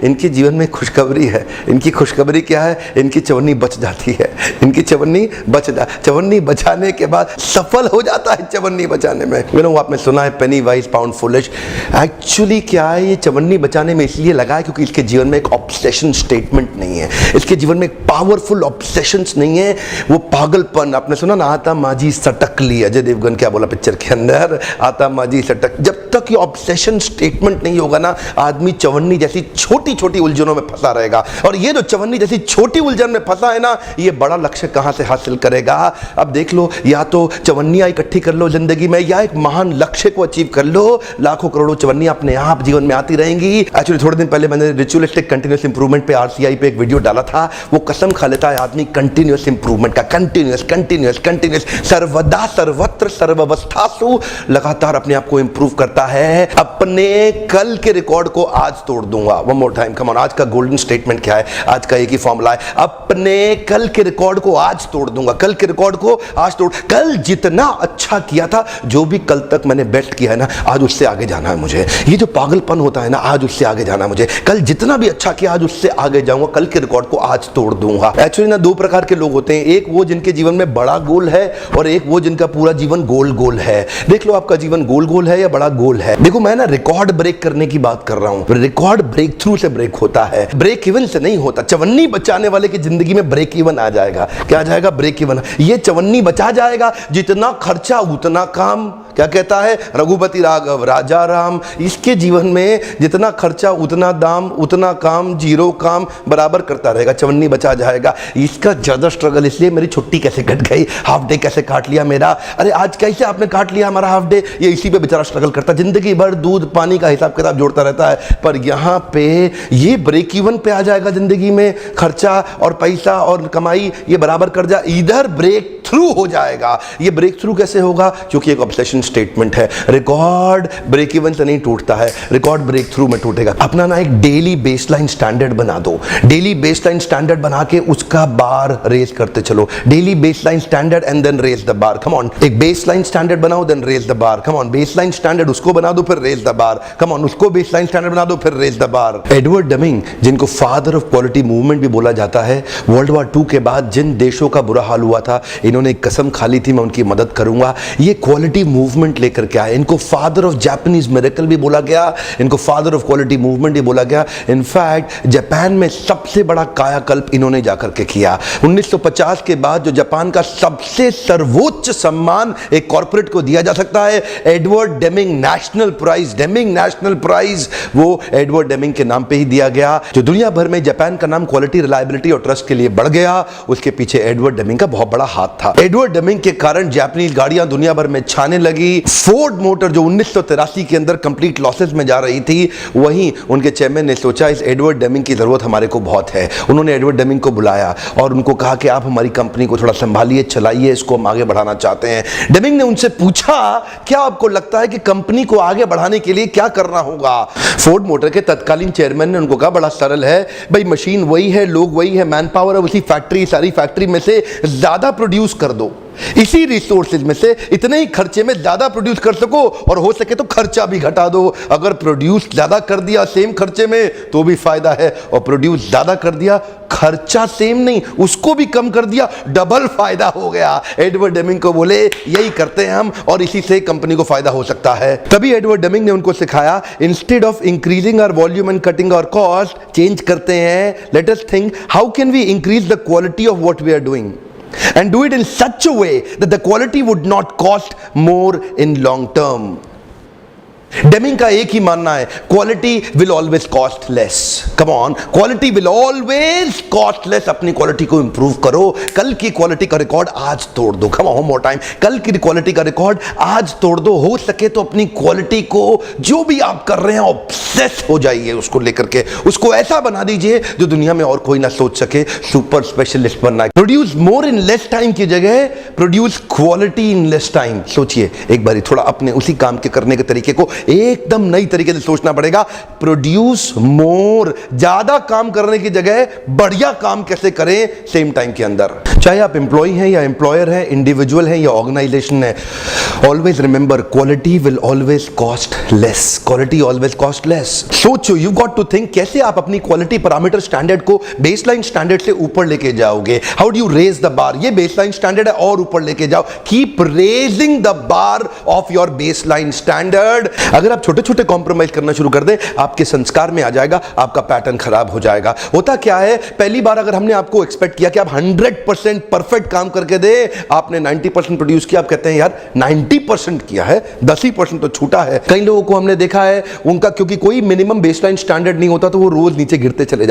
इनके जीवन में खुशखबरी है। इनकी खुशखबरी क्या है? इनकी चवन्नी बच जाती है। इनकी चवन्नी बचाने के बाद सफल हो जाता है चवन्नी बचाने में। आपने सुना है पेनी वाइज पाउंड फुलिश। एक्चुअली क्या है, ये चवन्नी बचाने में इसलिए लगा है क्योंकि इसके जीवन में एक ऑब्सेशन स्टेटमेंट नहीं है। इसके जीवन में एक पावरफुल ऑब्सेशंस नहीं है। वो पागलपन आपने सुना ना, आता माजी सटक ली। अजय देवगन क्या बोला पिक्चर के अंदर, आता माजी सटक। जब तक ये ऑब्सेशन स्टेटमेंट नहीं होगा ना, आदमी चवन्नी जैसी छोटी छोटी उलझनों में फंसा रहेगा। और ये जो चवन्नी जैसी छोटी उलझन में फंसा है ना, ये बड़ा लक्ष्य कहां से हासिल करेगा? अब देख लो, या तो चवन्नियां इकट्ठी कर लो जिंदगी में, या एक महान लक्ष्य को अचीव कर लो। लाखों करोड़ों चवन्नियां अपने आप जीवन में आती रहेंगी। एक्चुअली थोड़े दिन पहले मैंने रिचुअलिस्टिक कंटिन्यूअस इंप्रूवमेंट पे RCI पे एक वीडियो डाला था। वो कसम खा लेता है आदमी कंटिन्यूअस इंप्रूवमेंट का, कंटिन्यूअस सर्वदा सर्वत्र सर्वावस्थासु लगातार अपने आप को इंप्रूव करता है। अपने कल के रिकॉर्ड को आज तोड़ दूंगा। One more time, come on. आज का गोल्डन स्टेटमेंट क्या है? आज का एक ही फॉर्मूला है, अपने कल के रिकॉर्ड को आज तोड़ दूंगा। कल के रिकॉर्ड को आज तोड़। कल जितना अच्छा किया था, जो भी कल तक मैंने बेस्ट किया है ना, आज उससे आगे जाना है मुझे। ये जो पागलपन होता है ना, आज उससे आगे जाना है मुझे। कल जितना भी अच्छा किया, आज उससे आगे जाऊंगा। कल के रिकॉर्ड को आज तोड़ दूंगा। एक्चुअली ना, दो प्रकार के लोग होते हैं। एक वो जिनके जीवन में बड़ा गोल है, और एक वो जिनका पूरा जीवन गोल है। देख लो, आपका जीवन गोल है या बड़ा गोल है। देखो, मैं ना रिकॉर्ड ब्रेक करने की बात कर रहा हूं। रिकॉर्ड ब्रेक थ्रू से ब्रेक होता है, ब्रेक इवन से नहीं होता। चवन्नी बचाने वाले की जिंदगी में ब्रेक इवन आ जाएगा। क्या आ जाएगा? Break even. ये चवन्नी बचा जाएगा। जितना खर्चा उतना काम। क्या कहता है रघुपति राघव राजा राम? इसके जीवन में जितना खर्चा उतना दाम, उतना काम, जीरो काम बराबर करता रहेगा। चवन्नी बचा जाएगा। इसका ज्यादा स्ट्रगल इसलिए, मेरी छुट्टी कैसे कट गई, हाफ डे कैसे काट लिया मेरा, अरे आज कैसे आपने काट लिया हमारा हाफ डे, ये इसी पे बेचारा स्ट्रगल करता। जिंदगी भर दूध पानी का हिसाब किताब जोड़ता रहता है। पर यहां पे ये ब्रेक इवन पे आ जाएगा। जिंदगी में खर्चा और पैसा और कमाई ये बराबर कर जा, इधर ब्रेक थ्रू हो जाएगा। ये ब्रेक थ्रू कैसे होगा? क्योंकि एक ऑब्सेशन स्टेटमेंट है। रिकॉर्ड ब्रेक इवन से नहीं टूटता है, रिकॉर्ड ब्रेक थ्रू में टूटेगा। अपना ना एक डेली बेसलाइन स्टैंडर्ड बना दो। डेली बेसलाइन स्टैंडर्ड बना के उसका बार रेज करते चलो। Daily baseline standard and then raise the bar. Come on, एक बेसलाइन स्टैंडर्ड बनाओ, then raise the bar. Come on, baseline standard उसको बना दो, फिर raise the bar. Come on, उसको बेसलाइन स्टैंडर्ड बना दो, फिर raise the bar. Edward Deming, जिनको फादर ऑफ क्वालिटी मूवमेंट भी बोला जाता है, वर्ल्ड वॉर 2 के बाद जिन देशों का बुरा हाल हुआ था, इन्होंने एक कसम खा ली थी, मैं उनकी मदद करूंगा। ये क्वालिटी मूवमेंट लेकर के आए। इनको फादर ऑफ जापानीज मिरेकल भी बोला गया, इनको फादर ऑफ क्वालिटी मूवमेंट भी बोला गया। इनफैक्ट जापान में सबसे बड़ा कायाकल्प इन्होंने जाकर के किया। 1950 के बाद जो जापान का सबसे सर्वोच्च सम्मान एक कॉर्पोरेट को दिया जा सकता है, Edward Deming national prize, Deming national prize, वो एडवर्ड डेमिंग के नाम पे ही दिया गया। जो दुनिया भर में जापान का नाम क्वालिटी, रिलायबिलिटी और ट्रस्ट के लिए बढ़ गया, उसके पीछे एडवर्ड डेमिंग का बहुत बड़ा हाथ था। एडवर्ड डेमिंग के कारण जापानीज गाड़ियां दुनिया भर में छाने लगी। फोर्ड मोटर जो 1983 के अंदर कंप्लीट लॉसेस में जा रही थी, वहीं उनके चेयरमैन ने सोचा इस एडवर्ड डेमिंग की जरूरत हमारे को बहुत है। उन्होंने एडवर्ड डेमिंग को बुलाया और उनको कहा कि आप हमारी कंपनी को थोड़ा संभालिए, चलाइए, इसको हम आगे बढ़ाना चाहते हैं। डेमिंग ने उनसे पूछा, क्या आपको लगता है कि कंपनी को आगे बढ़ाने के लिए क्या करना होगा? फोर्ड मोटर के तत्कालीन चेयरमैन ने उनको कहा, बड़ा सरल है भाई, मशीन वही है, लोग वही है, मैन पावर है उसी फैक्ट्री, सारी फैक्ट्री में से ज्यादा प्रोड्यूस कर दो। इसी रिसोर्सेज में से इतने ही खर्चे में ज्यादा प्रोड्यूस कर सको, और हो सके तो खर्चा भी घटा दो। अगर प्रोड्यूस ज्यादा कर दिया सेम खर्चे में तो भी फायदा है, और प्रोड्यूस ज्यादा कर दिया, खर्चा सेम नहीं उसको भी कम कर दिया, डबल फायदा हो गया। एडवर्ड डेमिंग को बोले यही करते हैं हम, और इसी से कंपनी को फायदा हो सकता है। तभी एडवर्ड डेमिंग ने उनको सिखाया, instead of increasing our volume and cutting our cost, change करते हैं, let us think how can we increase the quality of what we are doing and do it in such a way that the quality would not cost more in long term. Deming का एक ही मानना है, quality will always cost less. Come on, quality will always cost less. अपनी quality को improve करो। कल की quality का रिकॉर्ड आज तोड़ दो। कम ऑन मोर टाइम, कल की क्वालिटी का रिकॉर्ड आज तोड़ दो। हो सके तो अपनी क्वालिटी को, जो भी आप कर रहे हैं, ऑब्सेस हो जाइए उसको लेकर के, उसको ऐसा बना दीजिए जो दुनिया में और कोई ना सोच सके। सुपर स्पेशलिस्ट बनना है। Produce more in less time की जगह produce quality in less time. सोचिए एक बारी थोड़ा अपने उसी काम के करने के तरीके को एकदम नई तरीके से सोचना पड़ेगा। प्रोड्यूस मोर, ज्यादा काम करने की जगह बढ़िया काम कैसे करें सेम टाइम के अंदर। चाहे आप एम्प्लॉय हैं या एम्प्लॉयर हैं, इंडिविजुअल हैं या ऑर्गेनाइजेशन है, always remember quality will always cost less. Quality always cost less. सोचो, यू गॉट टू थिंक कैसे आप अपनी क्वालिटी पैरामीटर स्टैंडर्ड को बेसलाइन स्टैंडर्ड से ऊपर लेके जाओगे। How do you raise the bar? ये बेसलाइन स्टैंडर्ड है और ऊपर लेके जाओ। Keep raising the bar of your baseline standard. अगर आप छोटे छोटे कॉम्प्रोमाइज करना शुरू कर दें, आपके संस्कार में आ जाएगा, आपका पैटर्न खराब हो जाएगा। होता क्या है, पहली बार अगर हमने आपको एक्सपेक्ट किया कि आप 100% परफेक्ट काम करके दे, आपने 90% प्रोड्यूस किया, आप कहते हैं यार 90% किया है, 10% तो छूटा है। कई लोगों को हमने देखा है, उनका क्योंकि कोई मिनिमम बेसलाइन स्टैंडर्ड नहीं होता, तो वो रोज नीचे गिरते चले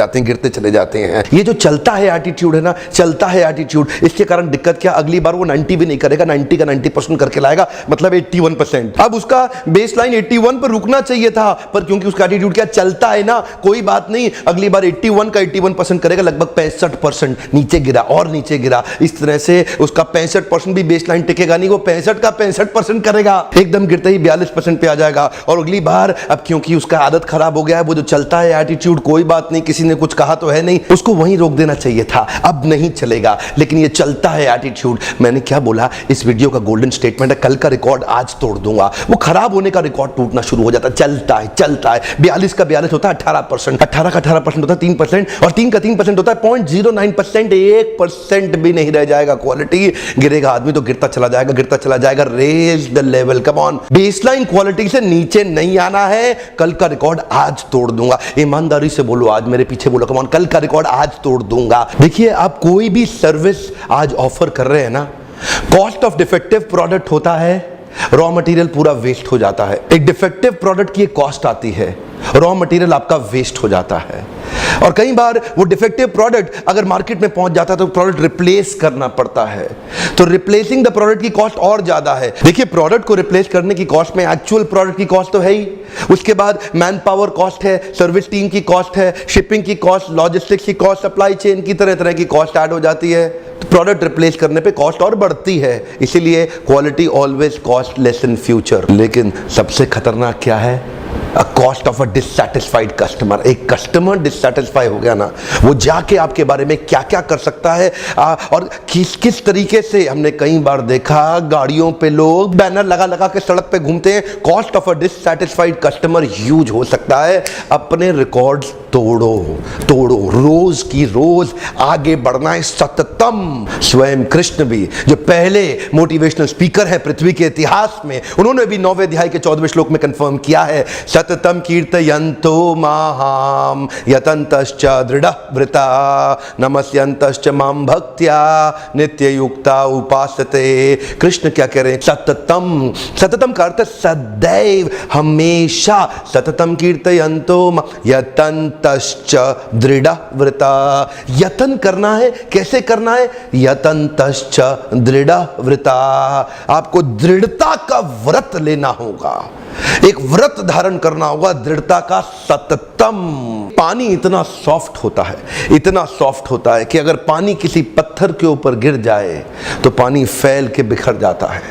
जाते हैं। ये जो चलता है एटीट्यूड है ना, चलता है एटीट्यूड, इसके कारण दिक्कत क्या, अगली बार वो 90 भी नहीं करेगा, 90 का 90% करके लाएगा, मतलब 81%। अब उसका बेसलाइन 81 पर रुकना चाहिए था, पर क्योंकि उसका एटीट्यूड क्या, चलता है ना, कोई बात नहीं, अगली बार 81 का 81% करेगा, लगभग 65% नीचे गिरा और नीचे गिरा। इस तरह से उसका 65% भी बेसलाइन टिकेगा नहीं, वो 65 का 65% करेगा, एकदम गिरते ही 42% पे आ जाएगा। और अगली बार अब क्योंकि उसका आदत खराब हो गया है, वो जो चलता है एटीट्यूड, कोई बात नहीं, किसी ने कुछ कहा तो है नहीं, उसको वहीं रोक देना चाहिए था, अब नहीं चलेगा। लेकिन ये चलता है एटीट्यूड, मैंने क्या बोला, इस वीडियो का गोल्डन स्टेटमेंट है, कल का रिकॉर्ड आज तोड़ दूंगा। वो खराब होने का रिकॉर्ड टूटना शुरू हो जाता है, चलता है 42 का 42 होता है 18%, 18 का 18% होता है 3%, और 3 का 3% होता है 0.09%, 1% भी नहीं रह जाएगा। क्वालिटी गिरेगा, आदमी तो गिरता चला जाएगा। Raise the level, come on, baseline quality से नीचे नहीं आना है। कल का रिकॉर्ड आज तोड़ दूंगा, ईमानदारी से बोलो, आज मेरे पीछे बोलो, कम ऑन, कल का रिकॉर्ड आज तोड़ दूंगा। देखिए, आप कोई भी सर्विस आज ऑफर कर रहे हैं ना, कॉस्ट ऑफ डिफेक्टिव प्रोडक्ट होता है, रॉ मटेरियल पूरा वेस्ट हो जाता है। एक डिफेक्टिव प्रोडक्ट की एक कॉस्ट आती है, रॉ मटेरियल आपका वेस्ट हो जाता है। और कई बार वो डिफेक्टिव प्रोडक्ट अगर मार्केट में पहुंच जाता है तो प्रोडक्ट रिप्लेस करना पड़ता है, तो रिप्लेसिंग द प्रोडक्ट की कॉस्ट और ज्यादा है। देखिए, प्रोडक्ट को रिप्लेस करने की कॉस्ट में एक्चुअल प्रोडक्ट की कॉस्ट तो है ही, उसके बाद मैन पावर कॉस्ट है, सर्विस टीम की कॉस्ट है, शिपिंग की कॉस्ट, लॉजिस्टिक्स की कॉस्ट, सप्लाई चेन की तरह तरह की कॉस्ट ऐड हो जाती है। तो प्रोडक्ट रिप्लेस करने पे कॉस्ट और बढ़ती है, इसीलिए quality always cost less in future. लेकिन सबसे खतरनाक क्या है, a cost of a dissatisfied customer. एक कस्टमर डिससैटिस्फाई हो गया ना, वो जाके आपके बारे में क्या क्या कर सकता है और किस किस तरीके से। हमने कई बार देखा, गाड़ियों पे लोग बैनर लगा लगा के सड़क पे घूमते हैं, cost of a dissatisfied customer huge हो सकता है। अपने रिकॉर्ड्स तोड़ो, रोज की रोज आगे बढ़ना है सततम। स्वयं कृष्ण भी, जो पहले मोटिवेशनल स्पीकर है पृथ्वी के इतिहास में, उन्होंने भी 9वें अध्याय के 14वें श्लोक में कंफर्म किया है, सततम कीर्तयन्तो माहाम यतन्तश्च दृढ़व्रता नमस्यन्तश्च मां भक्त्या नित्ययुक्ता उपासते। कृष्ण क्या कह रहे हैं, सततम, सततम का अर्थ सदैव, हमेशा, सततम कीर्तयन्तो यतन्तश्च दृढ़व्रता। यतन करना है, कैसे करना है, यतन्तश्च दृढ़व्रता, आपको दृढ़ता का व्रत लेना होगा, एक व्रत धारण करना होगा दृढ़ता का, सततम। पानी इतना सॉफ्ट होता है कि अगर पानी किसी पत्थर के ऊपर गिर जाए तो पानी फैल के बिखर जाता है,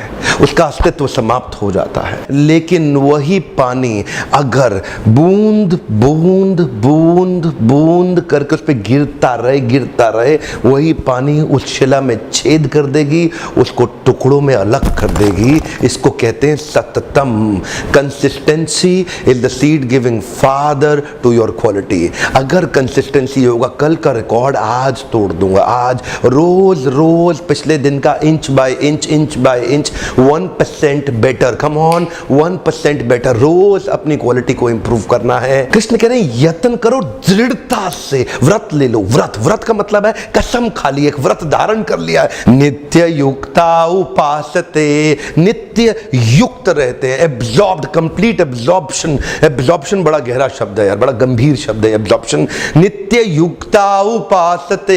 उसका अस्तित्व समाप्त हो जाता है। लेकिन वही पानी अगर बूंद बूंद बूंद बूंद करके उस पर गिरता रहे, वही पानी उस शिला में छेद कर देगी, उसको टुकड़ों में अलग कर देगी। इसको कहते हैं सततम। Consistency is the seed giving father to your quality. अगर कंसिस्टेंसी होगा, कल का रिकॉर्ड आज तोड़ दूंगा, आज रोज पिछले दिन का inch by inch 1% better, come on, 1% better, रोज अपनी क्वालिटी को इंप्रूव करना है। कृष्ण कह रहे हैं यत्न करो दृढ़ता से, व्रत ले लो। व्रत का मतलब है कसम खा ली, एक व्रत धारण कर लिया है। नित्य युक्ता उपासते, नित्य युक्त रहते हैं, एब्जॉर्ब्ड, कंप्लीट एब्जॉर्प्शन। एब्जॉर्प्शन बड़ा गहरा शब्द है यार, बड़ा गंभीर शब्द है एब्जॉर्प्शन। नित्य युक्ता उपासते।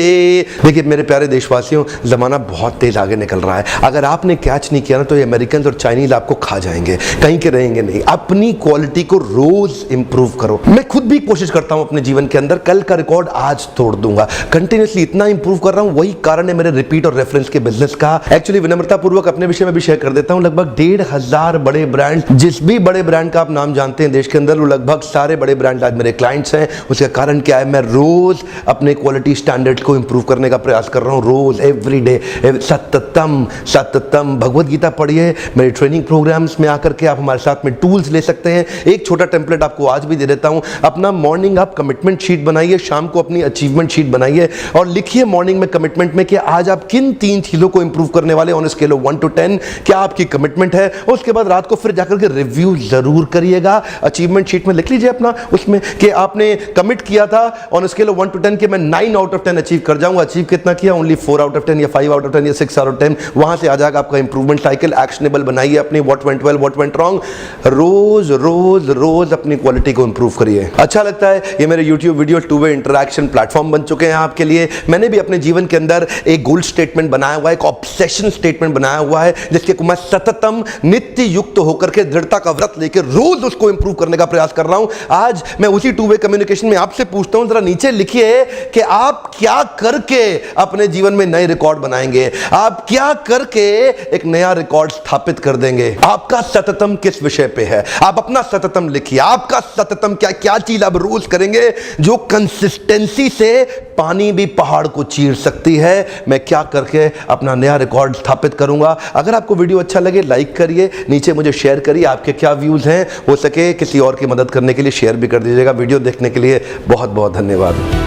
देखिए मेरे प्यारे देशवासियों, जमाना बहुत तेज आगे निकल रहा है। अगर आपने कैच नहीं किया ना तो ये अमेरिकन और चाइनीज आपको खा जाएंगे, कहीं के रहेंगे नहीं। अपनी क्वालिटी को रोज इंप्रूव करो। मैं खुद भी कोशिश करता हूं अपने जीवन के अंदर, कल का रिकॉर्ड आज तोड़ दूंगा। कंटिन्यूअसली इतना इंप्रूव कर रहा हूं, वही कारण है मेरे रिपीट और रेफरेंस के बिजनेस का। एक्चुअली विनम्रता पूर्वक अपने विषय में भी शेयर कर देता हूं, लगभग 1500 बड़े ब्रांड जिस भी बड़े ब्रांड का आप नाम जानते हैं देश के अंदर, वो लगभग सारे बड़े ब्रांड आज मेरे क्लाइंट्स हैं। उसका कारण क्या है, मैं रोज अपने क्वालिटी स्टैंडर्ड को इंप्रूव करने का प्रयास कर रहा हूं, रोज एवरी डे। सततम सततम भगवत गीता पढ़िए, मेरे ट्रेनिंग प्रोग्राम्स में आकर के आप हमारे साथ में टूल्स ले सकते हैं। एक छोटा टेम्पलेट आपको आज भी दे देता हूं। अपना मॉर्निंग आप कमिटमेंट शीट बनाइए, शाम को अपनी अचीवमेंट शीट बनाइए और लिखिए मॉर्निंग में कमिटमेंट में कि आज आप किन 3 चीजों को इंप्रूव करने वाले ऑन स्केल ऑफ 1 to 10, क्या आपकी कमिटमेंट है। उसके बाद रात को फिर जाकर के रिव्यू जरूर करिएगा। अचीवमेंट शीट में लिख लीजिए अपना उसमें कि आपने कमिट किया था ऑन स्केल ऑफ 1 to 10 कि मैं 9 out of 10 अचीव कर जाऊंगा। अचीव कितना किया, ओनली 4 out of 10 या 5 out of 10 या 6 out of 10। वहां से आ जाएगा आपका इंप्रूवमेंट साइकिल। एक्शनेबल बनाइए अपने, what went well, what went wrong. रोज रोज रोज अपनी क्वालिटी को इंप्रूव करिए। अच्छा लगता है ये मेरे YouTube video two way interaction platform बन चुके हैं आपके लिए। मैंने भी अपने जीवन के अंदर एक गोल स्टेटमेंट बनाया हुआ है, एक ऑब्सेशन स्टेटमेंट बनाया हुआ है, जिसके मैं सततम नित्य युक्त होकर के दृढ़ता का व्रत लेकर रोज उसको इंप्रूव करने का प्रयास कर रहा हूं। आज मैं उसी 2-वे कम्युनिकेशन में आपसे पूछता हूं, जरा नीचे लिखिए कि आप क्या करके अपने जीवन में नए रिकॉर्ड बनाएंगे, आप क्या करके एक नया रिकॉर्ड स्थापित कर देंगे। आपका सततम किस विषय पे है, आप अपना सततम लिखिए। आपका सततम क्या चीज आप रोज करेंगे जो कंसिस्टेंसी से पानी भी पहाड़ को चीर सकती है। मैं क्या करके अपना नया रिकॉर्ड स्थापित करूंगा। अगर आपको वीडियो अच्छा लगे लाइक करिए, नीचे मुझे शेयर करिए आपके क्या व्यूज हैं। हो सके किसी और की मदद करने के लिए शेयर भी कर दीजिएगा। वीडियो देखने के लिए बहुत बहुत धन्यवाद।